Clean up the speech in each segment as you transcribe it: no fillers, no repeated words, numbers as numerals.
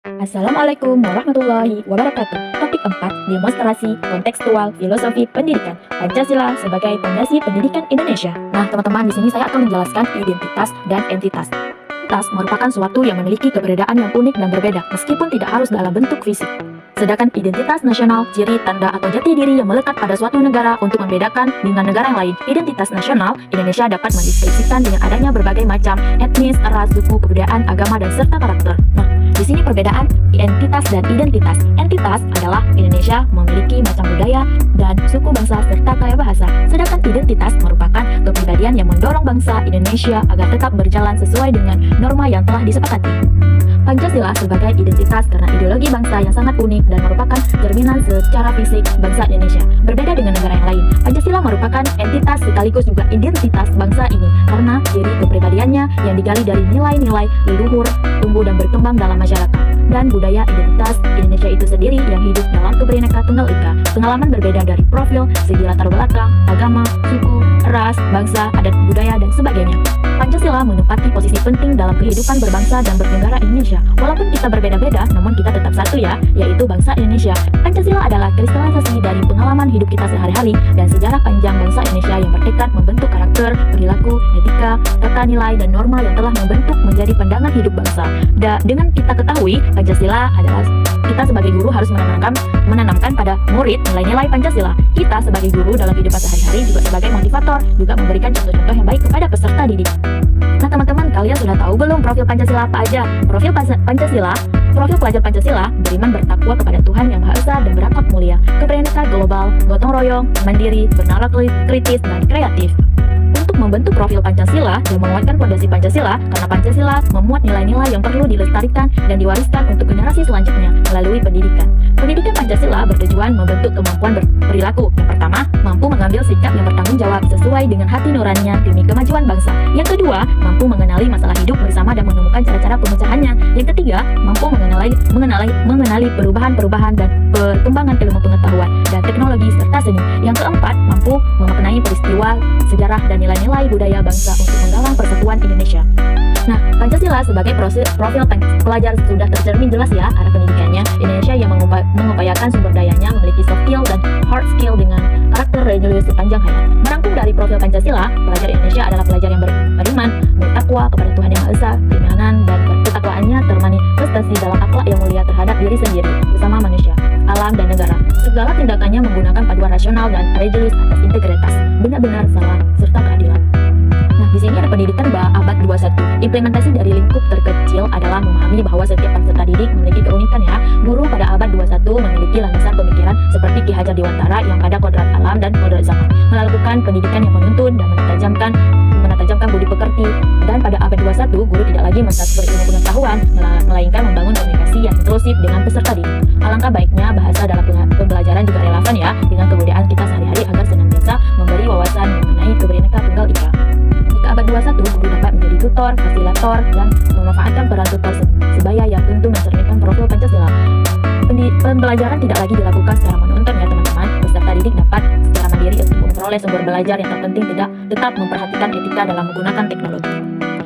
Assalamualaikum warahmatullahi wabarakatuh. Topik 4, demonstrasi kontekstual filosofi pendidikan. Pancasila sebagai fondasi pendidikan Indonesia. Nah, teman-teman, di sini saya akan menjelaskan identitas dan entitas. Identitas merupakan suatu yang memiliki keberadaan yang unik dan berbeda, meskipun tidak harus dalam bentuk fisik. Sedangkan identitas nasional, ciri, tanda, atau jati diri yang melekat pada suatu negara untuk membedakan dengan negara yang lain. Identitas nasional, Indonesia dapat mendeskripsikan dengan adanya berbagai macam etnis, ras, suku, kebudayaan, agama, dan serta karakter. Nah, di sini perbedaan entitas dan identitas. Entitas adalah Indonesia memiliki macam budaya dan suku bangsa serta kaya bahasa. Sedangkan identitas merupakan kepribadian yang mendorong bangsa Indonesia agar tetap berjalan sesuai dengan norma yang telah disepakati. Pancasila sebagai identitas karena ideologi bangsa yang sangat unik dan merupakan cerminan secara fisik bangsa Indonesia. Berbeda dengan negara yang lain, Pancasila merupakan entitas sekaligus juga identitas bangsa ini karena ciri kepribadiannya yang digali dari nilai-nilai leluhur, tumbuh dan berkembang dalam masyarakat. Dan budaya identitas Indonesia itu sendiri yang hidup dalam Bhinneka Tunggal Ika. Pengalaman berbeda dari profil, segi latar belakang, agama, suku, ras, bangsa, adat, budaya, dan sebagainya. Pancasila menempati posisi penting dalam kehidupan berbangsa dan bernegara Indonesia. Walaupun kita berbeda-beda, namun kita tetap satu ya, yaitu bangsa Indonesia. Pancasila adalah kristalisasi dari pengalaman hidup kita sehari-hari dan sejarah panjang bangsa Indonesia yang bertekad membentuk karakter, perilaku, etika, tata nilai, dan norma yang telah membentuk menjadi pandangan hidup bangsa. Dengan kita ketahui, Pancasila adalah kita sebagai guru harus menanamkan pada murid nilai-nilai Pancasila. Kita sebagai guru dalam kehidupan sehari-hari juga sebagai motivator, juga memberikan contoh-contoh yang baik kepada peserta didik. Nah, teman-teman, kalian sudah tahu belum profil Pancasila apa aja? Profil pelajar Pancasila beriman bertakwa kepada Tuhan Yang Maha Esa dan berakhlak mulia, kebenekaan global, gotong royong, mandiri, bernalar kritis, dan kreatif. Untuk membentuk profil Pancasila dan menguatkan fondasi Pancasila, karena Pancasila memuat nilai-nilai yang perlu dilestarikan dan diwariskan untuk generasi selanjutnya melalui pendidikan. Pendidikan Pancasila bertujuan membentuk kemampuan berperilaku. Yang pertama, mampu mengambil sikap yang bertanggung jawab sesuai dengan hati nuraninya demi kemajuan bangsa. Yang kedua, mampu mengenali masalah hidup bersama dan menemukan cara-cara pemecahannya. Yang ketiga, mampu mengenali perubahan-perubahan dan perkembangan ilmu pengetahuan dan teknologi serta seni. Yang keempat, mampu memaknai peristiwa, sejarah, dan nilai-nilai budaya bangsa untuk menggalang persatuan Indonesia. Nah, Pancasila sebagai profil pelajar sudah tercermin jelas ya arah pendidikannya. Indonesia yang mengupayakan sumber dayanya memiliki soft skill dan hard skill dengan karakter religius sepanjang hayat. Merangkum dari profil Pancasila, pelajar Indonesia adalah pelajar yang beriman, bertakwa kepada Tuhan Yang Maha Esa, keimanan dan ketakwaannya termanifestasi dalam akhlak yang mulia terhadap diri sendiri, bersama manusia, alam, dan negara. Segala tindakannya menggunakan paduan rasional dan religius atas integritas, benar-benar salah, serta keadilan. Nah, di sini ada pendidikan abad 21. Implementasi dari lingkup terkecil adalah memahami bahwa setiap peserta didik memiliki keunikan ya. Guru pada abad 21 memiliki landasan pemikiran seperti Ki Hajar Dewantara yang pada kodrat alam dan kodrat zaman, melakukan pendidikan yang menuntun dan menatajamkan budi pekerti. Dan pada abad 21, guru tidak lagi mentransfer ilmu pengetahuan, melainkan membangun komunikasi yang inklusif dengan peserta didik. Alangkah baiknya bahasa dalam pembelajaran juga relevan ya dengan kebudayaan kita sehari-hari agar senantiasa memberi wawasan mengenai Bhinneka Tunggal Ika. Jika abad 21, guru dapat menjadi tutor, fasilitator, dan memanfaatkan peran tutor sebaya yang tentu mencerminkan profil Pancasila. Pembelajaran tidak lagi dilakukan secara monoton ya teman-teman. Peserta didik dapat secara mandiri untuk memperoleh sumber belajar yang terpenting tetap memperhatikan etika dalam menggunakan teknologi.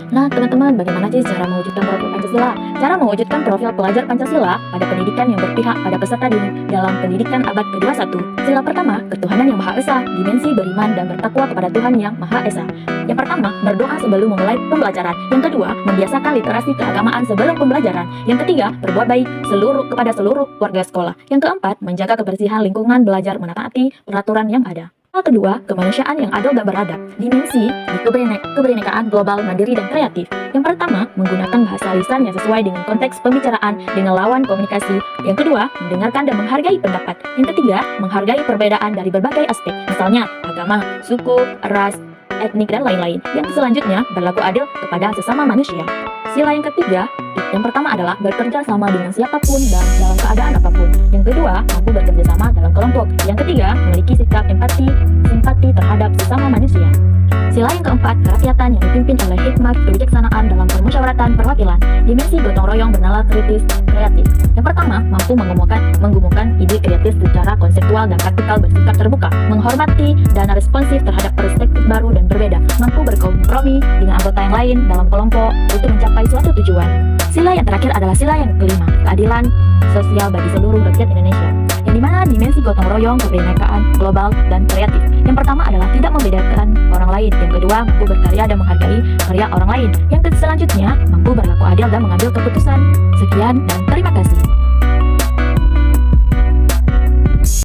Nah, teman-teman, bagaimana sih cara mewujudkan profil Pancasila? Cara mewujudkan profil pelajar Pancasila pada pendidikan yang berpihak pada peserta didik dalam pendidikan abad ke-21. Sila pertama, ketuhanan Yang Maha Esa, dimensi beriman dan bertakwa kepada Tuhan Yang Maha Esa. Yang pertama, berdoa sebelum memulai pembelajaran. Yang kedua, membiasakan literasi keagamaan sebelum pembelajaran. Yang ketiga, berbuat baik kepada seluruh warga sekolah. Yang keempat, menjaga kebersihan lingkungan belajar, menaati peraturan yang ada. Hal kedua, kemanusiaan yang adil dan beradab. Dimensi di kebenekaan global, mandiri, dan kreatif. Yang pertama, menggunakan bahasa lisan yang sesuai dengan konteks pembicaraan dengan lawan komunikasi. Yang kedua, mendengarkan dan menghargai pendapat. Yang ketiga, menghargai perbedaan dari berbagai aspek, misalnya agama, suku, ras, etnik, dan lain-lain. Yang selanjutnya, berlaku adil kepada sesama manusia. Sila yang ketiga, yang pertama adalah bekerja sama dengan siapapun dan dalam keadaan apapun. Yang kedua, mampu bekerja sama dalam kelompok. Yang ketiga, memiliki sikap simpati terhadap sesama manusia. Sila yang keempat, kerakyatan yang dipimpin oleh hikmat kebijaksanaan dalam permusyawaratan perwakilan. Dimensi gotong royong, bernalar kritis, kreatif. Yang pertama, mampu menggumulkan ide kreatif secara konseptual dan praktikal, bersikap terbuka, menghormati dan responsif terhadap perspektif baru dan berbeda, mampu berkompromi dengan anggota yang lain dalam kelompok untuk mencapai suatu tujuan. Sila yang terakhir adalah sila yang kelima, keadilan sosial bagi seluruh rakyat Indonesia, yang dimana dimensi gotong royong, kebinekaan, global, dan kreatif. Yang pertama adalah tidak membedakan orang lain. Yang kedua, mampu berkarya dan menghargai karya orang lain. Yang selanjutnya, mampu berlaku adil dan mengambil keputusan. Sekian dan terima kasih.